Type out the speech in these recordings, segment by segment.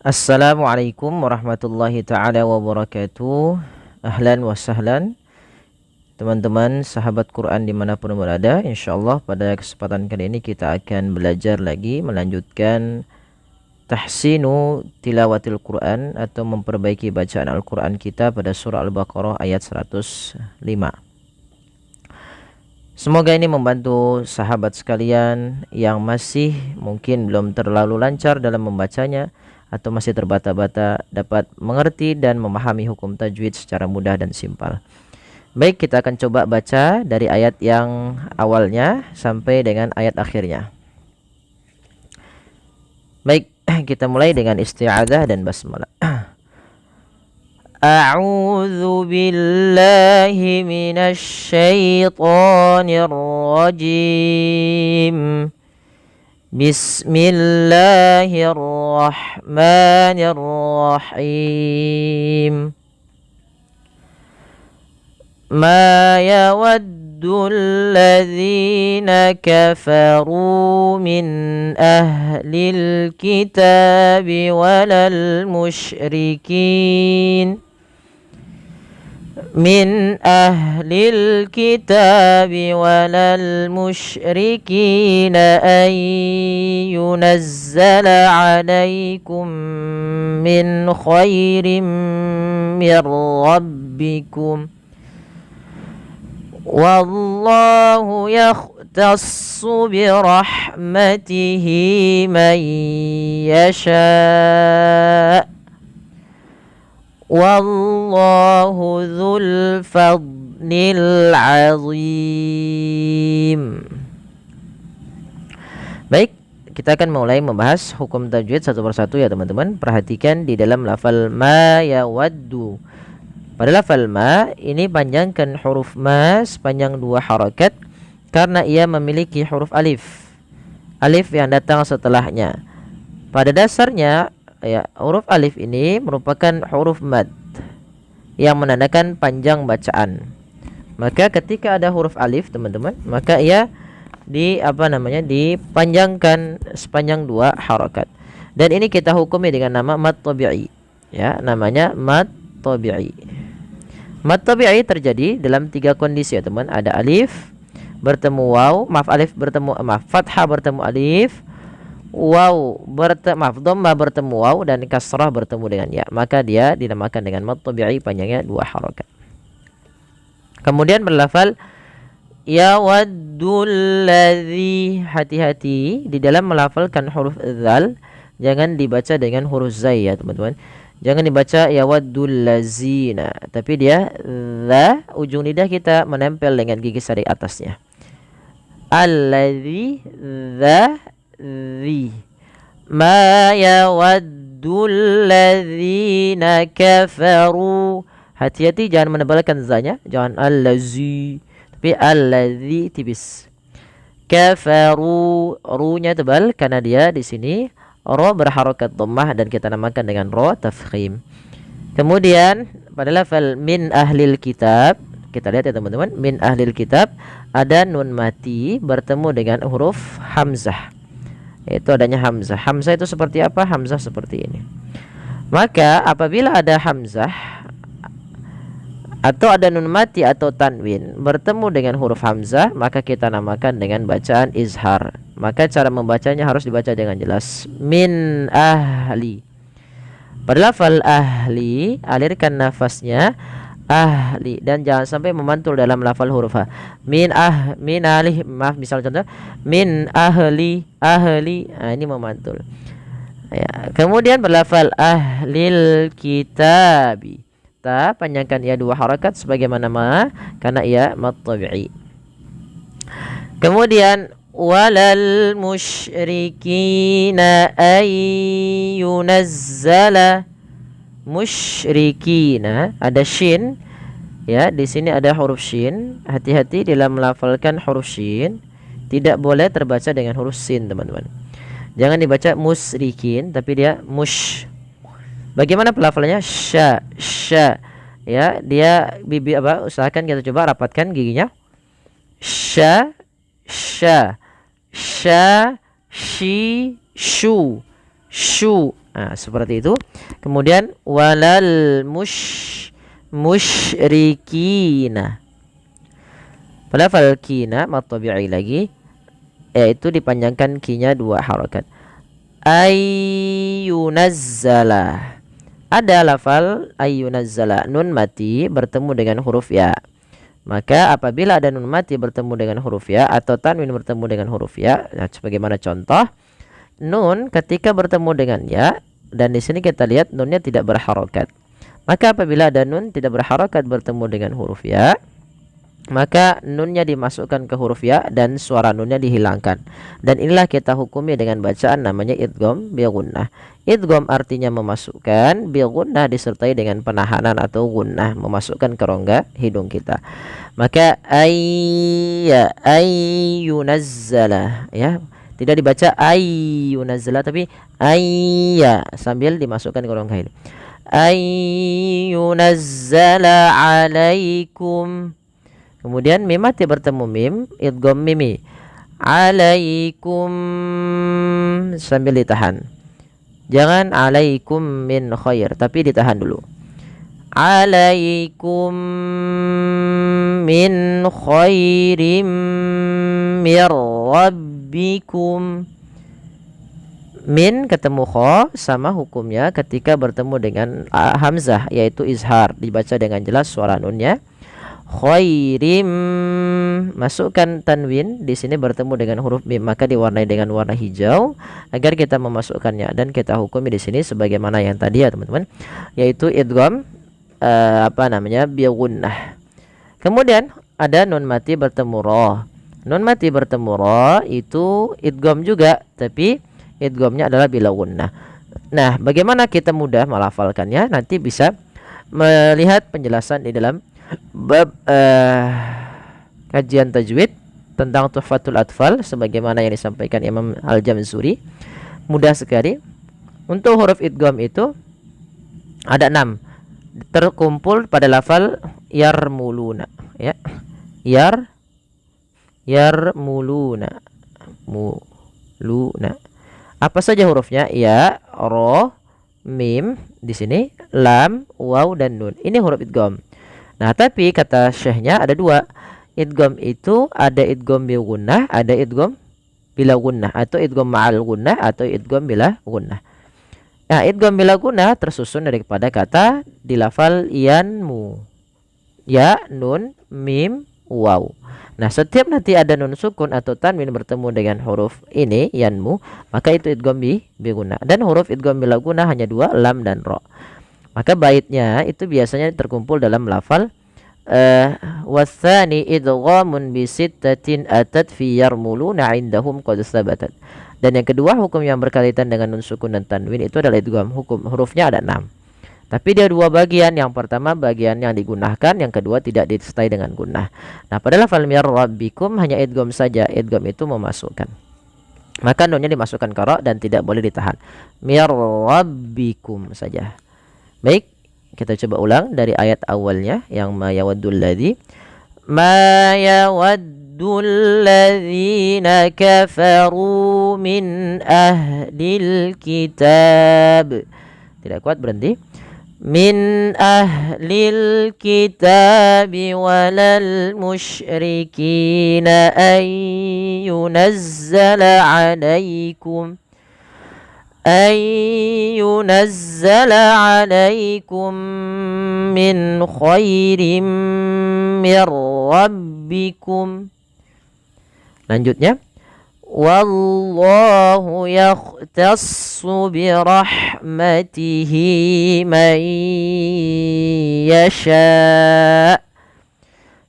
Assalamualaikum warahmatullahi ta'ala wabarakatuh. Ahlan wa sahlan teman-teman sahabat Quran dimanapun berada. InsyaAllah pada kesempatan kali ini kita akan belajar lagi melanjutkan tahsinu tilawatil Quran atau memperbaiki bacaan Al-Quran kita pada surah Al-Baqarah ayat 105. Semoga ini membantu sahabat sekalian yang masih mungkin belum terlalu lancar dalam membacanya atau masih terbata-bata dapat mengerti dan memahami hukum tajwid secara mudah dan simpel. Baik, kita akan coba baca dari ayat yang awalnya sampai dengan ayat akhirnya. Baik, kita mulai dengan isti'adzah dan basmalah. A'udzu billahi minasy syaithanir rajim. Bismillahirrahmanirrahim. Ma yawaddu alladhina kafaru min ahlil kitabi walal musyrikin min ahlil kitabi walal musyrikin an yunazzala alaikum min khairin min rabbikum wallahu yakhtassu birahmatihi man yasha' wallahu dzul fadlil azim. Baik, kita akan mulai membahas hukum tajwid satu persatu ya teman-teman. Perhatikan di dalam lafal ma yawaddu. Pada lafal ma ini panjangkan huruf ma sepanjang 2 harakat karena ia memiliki huruf alif. Alif yang datang setelahnya. Pada dasarnya ya, huruf alif ini merupakan huruf mad yang menandakan panjang bacaan. Maka ketika ada huruf alif teman-teman, maka ia dipanjangkan sepanjang 2 harakat. Dan ini kita hukumi dengan nama mad tabi'i. Ya, namanya mad tabi'i. Mad tabi'i terjadi dalam 3 kondisi ya teman. Ada alif bertemu waw, fathah bertemu alif, dhamma bertemu waw dan kasrah bertemu dengan ya, maka dia dinamakan dengan mad tabi'i, panjangnya 2 harakat. Kemudian berlafal yawaddul ladzi, hati-hati di dalam melafalkan huruf dzal, jangan dibaca dengan huruf zai ya teman-teman. Jangan dibaca yawaddul lazina, tapi dia dza, ujung lidah kita menempel dengan gigi sari atasnya. Alladzi, dza, zi. Ma yawaddul ladzina kafaru. Hati-hati jangan menebalkan zanya, jangan allazi, tapi allazi tipis. Kafaru, ru-nya tebal karena dia di sini ra berharakat dhammah dan kita namakan dengan ra tafkhim. Kemudian pada lafal min ahlil kitab, kita lihat ya teman-teman, min ahlil kitab ada nun mati bertemu dengan huruf hamzah. Itu adanya hamzah. Hamzah itu seperti apa? Hamzah seperti ini. Maka apabila ada hamzah atau ada nun mati atau tanwin bertemu dengan huruf hamzah, maka kita namakan dengan bacaan izhar. Maka cara membacanya harus dibaca dengan jelas. Min ahli. Pada lafal ahli, alirkan nafasnya ahli dan jangan sampai memantul dalam lafal huruf ha. Min ahli, misal contoh min ahli, nah, ini memantul ya. Kemudian berlafal ahlil kitabi, ta panjangkan ia 2 harakat sebagaimana ma karena ia mad tabi'i. Kemudian walal musyrikina ay yunazzala, musyrikina ada shin ya, di sini ada huruf shin. Hati-hati dalam melafalkan huruf shin, tidak boleh terbaca dengan huruf sin teman-teman. Jangan dibaca musrikin tapi dia mush. Bagaimana pelafalannya? Sya ya, dia usahakan kita coba rapatkan giginya. Sya shi, shu. Nah, seperti itu. Kemudian walal musyrikina. Pada fal kina matabi'i lagi, yaitu dipanjangkan kinya 2 harakat. Ayyunazzala. Ada lafal ayyunazzala, nun mati bertemu dengan huruf ya. Maka apabila ada nun mati bertemu dengan huruf ya atau tanwin bertemu dengan huruf ya, nah, sebagaimana contoh nun ketika bertemu dengan ya, dan di sini kita lihat nunnya tidak berharokat. Maka apabila ada nun tidak berharokat bertemu dengan huruf ya, maka nunnya dimasukkan ke huruf ya dan suara nunnya dihilangkan. Dan inilah kita hukumi dengan bacaan namanya idgham bi gunnah. Idgham artinya memasukkan, bi gunnah disertai dengan penahanan atau gunnah, memasukkan ke rongga hidung kita. Maka ayyunazzala ya. Tidak dibaca ayyunazzala tapi ayya sambil dimasukkan ke rongga hidung. Ayyunazzala alaikum. Kemudian mim mati bertemu mim, idgham mimi. Alaikum sambil ditahan. Jangan alaikum min khair, tapi ditahan dulu. Alaikum min khairim mir rabbikum. Min ketemu kha sama hukumnya ketika bertemu dengan hamzah, yaitu izhar, dibaca dengan jelas suara nunnya. Khairim, masukkan tanwin di sini bertemu dengan huruf mim, maka diwarnai dengan warna hijau agar kita memasukkannya, dan kita hukumi di sini sebagaimana yang tadi ya teman-teman, yaitu idgham bi gunnah. Kemudian ada nun mati bertemu ra. Nun mati bertemu ra itu idgham juga, tapi idghamnya adalah bila gunnah. Nah, bagaimana kita mudah melafalkannya? Nanti bisa melihat penjelasan di dalam bab kajian tajwid tentang Tuhfatul Atfal sebagaimana yang disampaikan Imam Al-Jamzuri. Mudah sekali. Untuk huruf idgham itu ada 6, terkumpul pada lafal yarmuluna ya. Yarmuluna. Muluna. Apa saja hurufnya? Ya, ra, mim di sini, lam, waw dan nun. Ini huruf idgham. Nah, tapi kata syekhnya ada 2. Idgham itu ada idgham bi gunnah, ada idgham bila gunnah, atau idgham ma'al gunnah, atau idgham bila gunnah. Nah, idgham bila gunnah tersusun daripada kata di lafal yanmu. Ya, nun, mim, waw. Nah, setiap nanti ada nun sukun atau tanwin bertemu dengan huruf ini yanmu, maka itu idgham bi gunnah. Dan huruf idgham bila gunnah hanya 2, lam dan ra. Maka baitnya itu biasanya terkumpul dalam lafal wasani idghamun bi sittatin atat fi yarmuluna indahum qad sabatat. Dan yang kedua, hukum yang berkaitan dengan nun sukun dan tanwin itu adalah idgham. Hukum hurufnya ada 6. Tapi dia 2 bagian. Yang pertama bagian yang digunakan, yang kedua tidak disertai dengan gunnah. Nah, pada lafal mir rabbikum hanya idgham saja. Idgham itu memasukkan. Maka nunnya dimasukkan ke ra dan tidak boleh ditahan. Mir rabbikum saja. Baik, kita coba ulang dari ayat awalnya yang ma yawaddul ladzina kafaru min ahlil kitab. Tidak kuat, berhenti. Min ahlil kitab walal musyrikina ayyunazzala alaikum min khairim mir rabbikum. Lanjutnya, wallahu yakhtassu bi rahmatihi man yasha.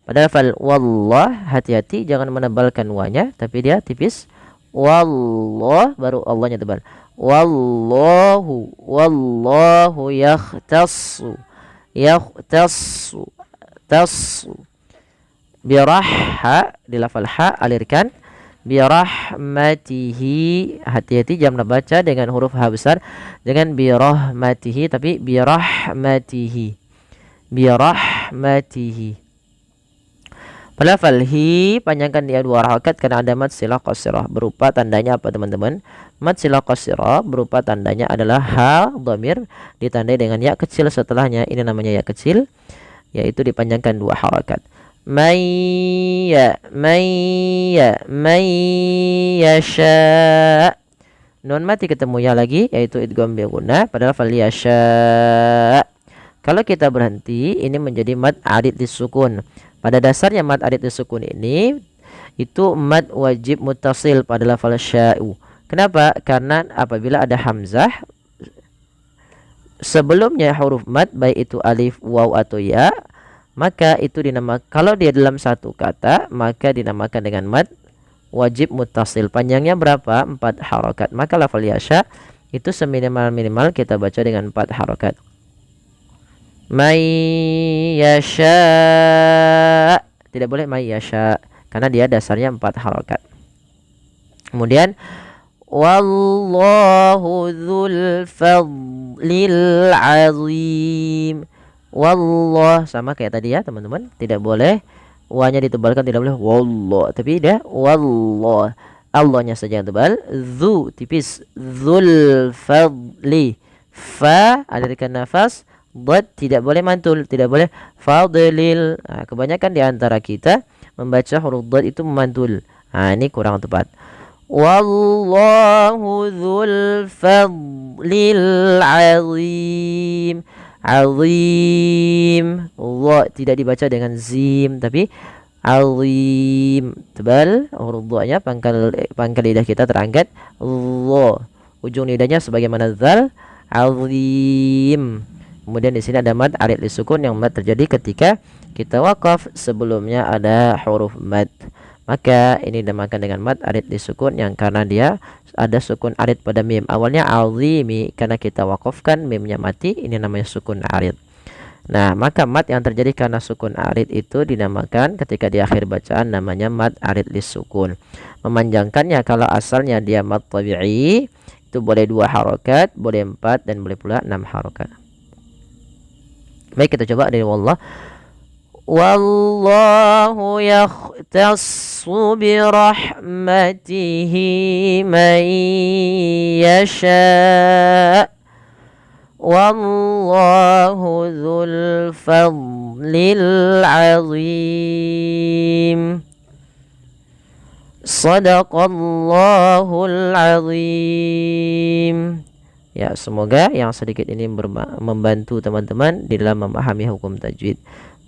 Pada lafal wallah hati-hati jangan menebalkan wanya, tapi dia tipis. Wallah baru Allahnya tebal. Wallahu yakhtassu birahha, di lafal ha alirkan, birahmatihi, hati-hati jangan baca dengan huruf ha besar, dengan birahmatihi, tapi birahmatihi. Pada lafal hi panjangkan dia 2 harakat karena ada mad silah qasirah. Berupa tandanya apa teman-teman? Mad silah qasirah berupa tandanya adalah ha dhamir ditandai dengan ya kecil setelahnya. Ini namanya ya kecil, yaitu dipanjangkan 2 harakat. Mayya yasha. Nun mati ketemu ya lagi, yaitu idgham bi gunnah pada lafal yasha. Kalau kita berhenti, ini menjadi mad arid disukun. Pada dasarnya mad arid disukun ini itu mad wajib muttasil pada lafal sya'u. Kenapa? Karena apabila ada hamzah sebelumnya huruf mad, baik itu alif, waw atau ya, maka itu dinamakan, kalau dia dalam satu kata maka dinamakan dengan mad wajib muttasil. Panjangnya berapa? 4 harakat. Maka lafal yasha itu seminimal-minimal kita baca dengan 4 harakat. May yasha, tidak boleh may yasha karena dia dasarnya 4 harakat. Kemudian wallahu dzul fadlil azim. Wallah sama kayak tadi ya teman-teman, tidak boleh wanya ditebalkan, tidak boleh wallah, tapi dia wallah, Allahnya saja yang tebal. Zu tipis, dzul fadli, fa alirkan nafas, dad tidak boleh mantul, tidak boleh fadlil. Nah, kebanyakan di antara kita membaca huruf dad itu memantul. Nah, ini kurang tepat. Wallahu dzul fadlil azim. Azim, Allah tidak dibaca dengan zim tapi azim, tebal huruf dha-nya, pangkal lidah kita terangkat. Allah, ujung lidahnya sebagaimana zal, azim. Kemudian di sini ada mad arid lisukun yang mad terjadi ketika kita wakaf sebelumnya ada huruf mad. Maka ini dinamakan dengan mad arid lisukun yang karena dia ada sukun arid pada mim. Awalnya azimi karena kita wakafkan mimnya mati, ini namanya sukun arid. Nah, maka mad yang terjadi karena sukun arid itu dinamakan ketika di akhir bacaan namanya mad arid lisukun. Memanjangkannya kalau asalnya dia mad tabi'i itu boleh 2 harakat, boleh 4 dan boleh pula 6 harakat. Baik, kita coba dari wallah. Wallahu yakhtassu bi rahmatihi man yasha. Wallahu dzul fadlil azim. Shadaqallahul azim. Ya, semoga yang sedikit ini membantu teman-teman di dalam memahami hukum tajwid.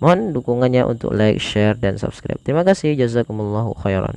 Mohon dukungannya untuk like, share, dan subscribe. Terima kasih. Jazakumullahu khairan.